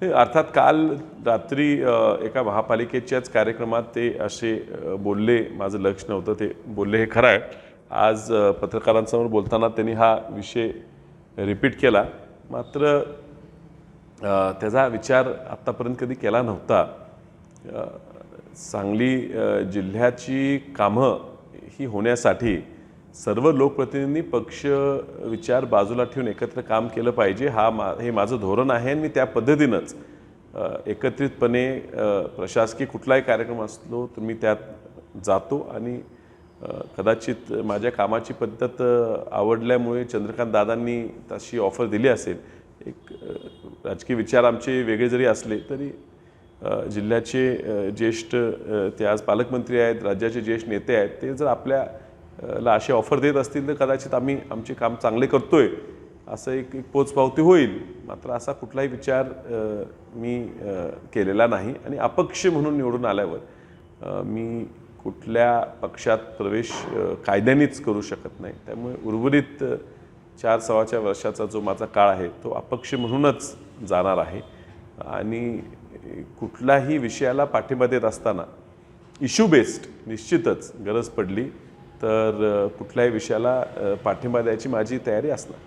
अर्थात काल रात्री एका महापालिकेच्याच कार्यक्रमात ते असे बोलले, माझं लक्ष नव्हतं ते बोलले हे खरं आहे. आज पत्रकारांसमोर बोलताना त्यांनी हा विषय रिपीट केला, मात्र त्याचा विचार आत्तापर्यंत कधी केला नव्हता. सांगली जिल्ह्याची कामं ही होण्यासाठी सर्व लोकप्रतिनिधींनी पक्ष विचार बाजूला ठेवून एकत्र काम केलं पाहिजे. हे माझं धोरण आहे आणि मी त्या पद्धतीनंच एकत्रितपणे प्रशासकीय कुठलाही कार्यक्रम असलो तर मी त्यात जातो आणि कदाचित माझ्या कामाची पद्धत आवडल्यामुळे चंद्रकांत दादांनी तशी ऑफर दिली असेल. एक राजकीय विचार आमचे वेगळे जरी असले तरी जिल्ह्याचे ज्येष्ठ ते आज पालकमंत्री आहेत, राज्याचे ज्येष्ठ नेते आहेत, ते जर आपल्याला अशी ऑफर देत असतील तर कदाचित आम्ही आमचे काम चांगले करतोय असं एक पोचपावती होईल. मात्र असा कुठलाही विचार मी केलेला नाही आणि अपक्ष म्हणून निवडून आल्यावर मी कुठल्या पक्षात प्रवेश कायद्यानेच करू शकत नाही. त्यामुळे उर्वरित 4-4.25 वर्षाचा जो माझा काळ आहे तो अपक्ष म्हणूनच जाणार आहे आणि कुठल्याही विषयाला पाठिंबा देत असताना इश्यू बेस्ड निश्चितच गरज पडली तर कुठल्याही विषयाला पाठिंबा द्यायची माझी तयारी असणार.